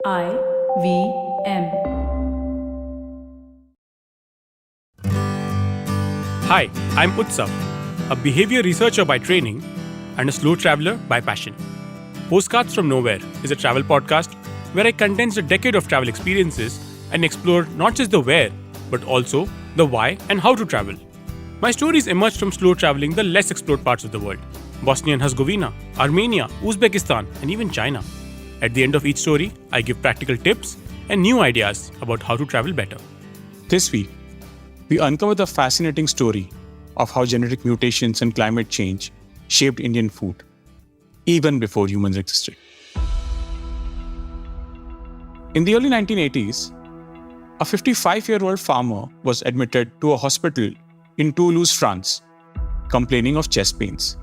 IVM. Hi, I'm Utsav, a behavior researcher by training and a slow traveler by passion. Postcards from Nowhere is a travel podcast where I condense a decade of travel experiences and explore not just the where, but also the why and how to travel. My stories emerge from slow traveling the less explored parts of the world: Bosnia and Herzegovina, Armenia, Uzbekistan, and even China. At the end of each story, I give practical tips and new ideas about how to travel better. This week, we uncover the fascinating story of how genetic mutations and climate change shaped Indian food, even before humans existed. In the early 1980s, a 55-year-old farmer was admitted to a hospital in Toulouse, France, complaining of chest pains.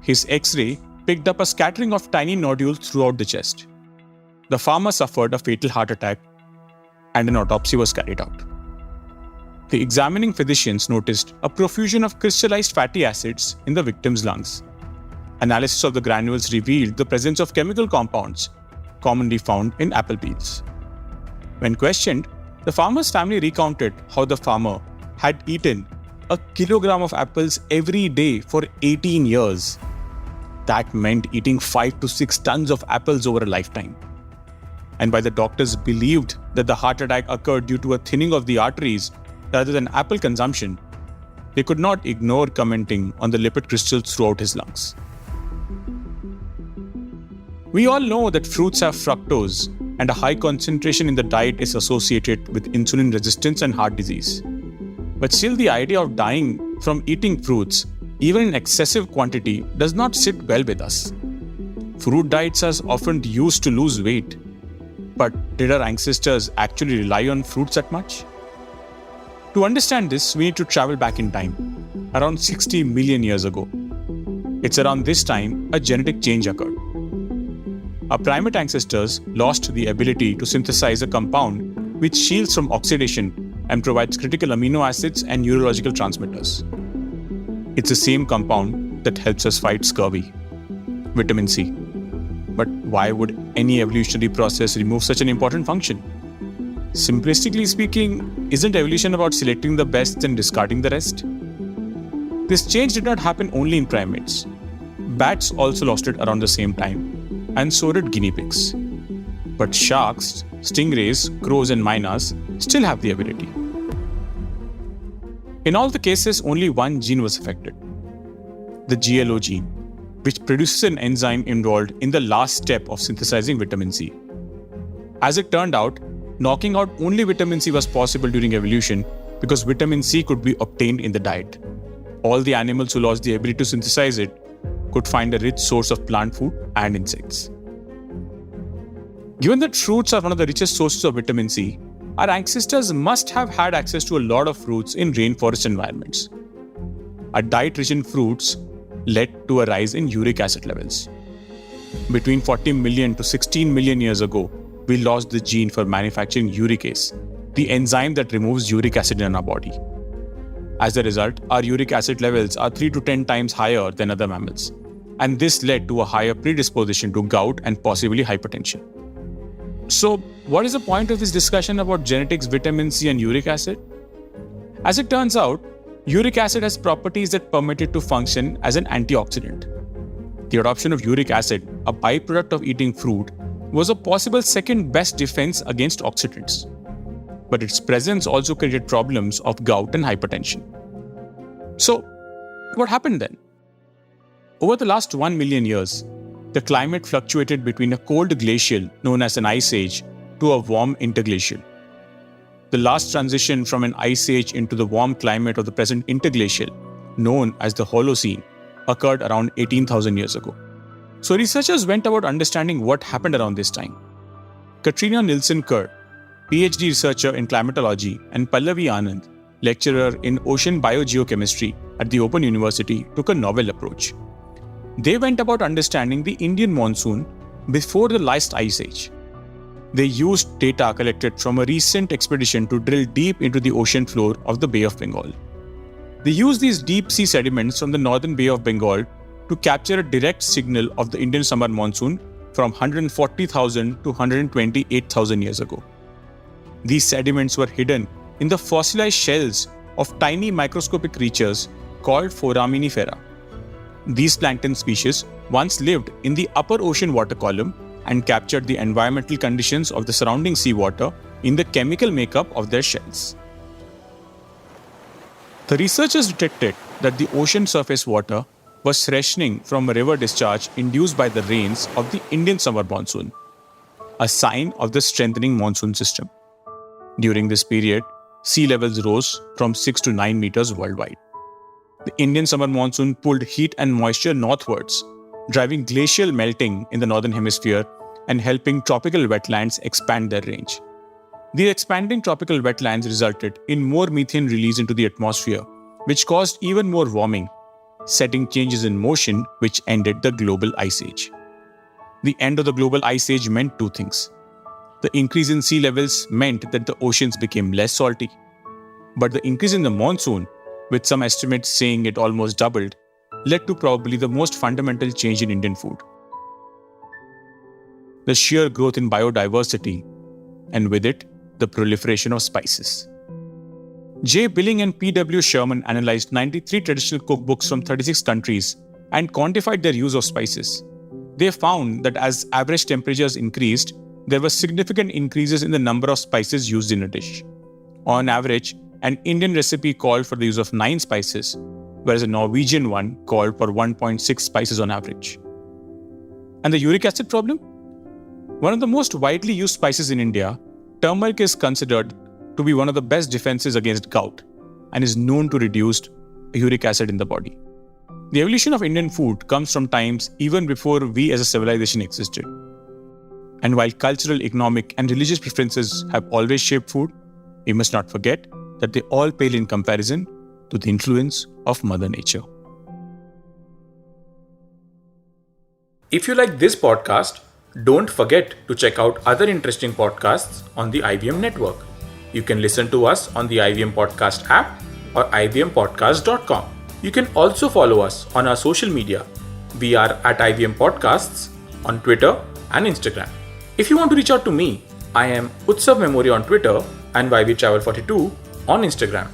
His X-ray picked up a scattering of tiny nodules throughout the chest. The farmer suffered a fatal heart attack, and an autopsy was carried out. The examining physicians noticed a profusion of crystallized fatty acids in the victim's lungs. Analysis of the granules revealed the presence of chemical compounds commonly found in apple peels. When questioned, the farmer's family recounted how the farmer had eaten a kilogram of apples every day for 18 years. That meant eating 5 to 6 tons of apples over a lifetime. And while the doctors believed that the heart attack occurred due to a thinning of the arteries rather than apple consumption, they could not ignore commenting on the lipid crystals throughout his lungs. We all know that fruits have fructose, and a high concentration in the diet is associated with insulin resistance and heart disease. But still, the idea of dying from eating fruits, even in excessive quantity, does not sit well with us. Fruit diets are often used to lose weight. But did our ancestors actually rely on fruits that much? To understand this, we need to travel back in time, around 60 million years ago. It's around this time a genetic change occurred. Our primate ancestors lost the ability to synthesize a compound which shields from oxidation and provides critical amino acids and neurological transmitters. It's the same compound that helps us fight scurvy, vitamin C. But why would any evolutionary process remove such an important function? Simplistically speaking, isn't evolution about selecting the best and discarding the rest? This change did not happen only in primates. Bats also lost it around the same time, and so did guinea pigs. But sharks, stingrays, crows, and mynas still have the ability. In all the cases, only one gene was affected: the GLO gene, which produces an enzyme involved in the last step of synthesizing vitamin C. As it turned out, knocking out only vitamin C was possible during evolution because vitamin C could be obtained in the diet. All the animals who lost the ability to synthesize it could find a rich source of plant food and insects. Given that fruits are one of the richest sources of vitamin C, our ancestors must have had access to a lot of fruits in rainforest environments. A diet rich in fruits led to a rise in uric acid levels. Between 40 million to 16 million years ago, we lost the gene for manufacturing uricase, the enzyme that removes uric acid in our body. As a result, our uric acid levels are 3 to 10 times higher than other mammals, and this led to a higher predisposition to gout and possibly hypertension. So, what is the point of this discussion about genetics, vitamin C, and uric acid? As it turns out, uric acid has properties that permit it to function as an antioxidant. The adoption of uric acid, a byproduct of eating fruit, was a possible second best defense against oxidants. But its presence also created problems of gout and hypertension. So, what happened then? Over the last 1 million years, the climate fluctuated between a cold glacial known as an ice age to a warm interglacial. The last transition from an ice age into the warm climate of the present interglacial, known as the Holocene, occurred around 18,000 years ago. So researchers went about understanding what happened around this time. Katrina Nilsson-Kerr, PhD researcher in climatology, and Pallavi Anand, lecturer in ocean biogeochemistry at the Open University, took a novel approach. They went about understanding the Indian monsoon before the last ice age. They used data collected from a recent expedition to drill deep into the ocean floor of the Bay of Bengal. They used these deep sea sediments from the northern Bay of Bengal to capture a direct signal of the Indian summer monsoon from 140,000 to 128,000 years ago. These sediments were hidden in the fossilized shells of tiny microscopic creatures called foraminifera. These plankton species once lived in the upper ocean water column and captured the environmental conditions of the surrounding seawater in the chemical makeup of their shells. The researchers detected that the ocean surface water was freshening from a river discharge induced by the rains of the Indian summer monsoon, a sign of the strengthening monsoon system. During this period, sea levels rose from 6 to 9 meters worldwide. The Indian summer monsoon pulled heat and moisture northwards, driving glacial melting in the northern hemisphere and helping tropical wetlands expand their range. These expanding tropical wetlands resulted in more methane release into the atmosphere, which caused even more warming, setting changes in motion which ended the global ice age. The end of the global ice age meant two things. The increase in sea levels meant that the oceans became less salty, but the increase in the monsoon, with some estimates saying it almost doubled, led to probably the most fundamental change in Indian food. The sheer growth in biodiversity, and with it, the proliferation of spices. J. Billing and P.W. Sherman analyzed 93 traditional cookbooks from 36 countries and quantified their use of spices. They found that as average temperatures increased, there were significant increases in the number of spices used in a dish. On average, an Indian recipe called for the use of 9 spices, whereas a Norwegian one called for 1.6 spices on average. And the uric acid problem? One of the most widely used spices in India, turmeric is considered to be one of the best defenses against gout and is known to reduce uric acid in the body. The evolution of Indian food comes from times even before we as a civilization existed. And while cultural, economic, and religious preferences have always shaped food, we must not forget that they all pale in comparison to the influence of Mother Nature. If you like this podcast, don't forget to check out other interesting podcasts on the IVM network. You can listen to us on the IVM Podcast app or ivmpodcast.com. You can also follow us on our social media. We are at IVM Podcasts on Twitter and Instagram. If you want to reach out to me, I am Utsav Memory on Twitter and YVTravel42 on Instagram.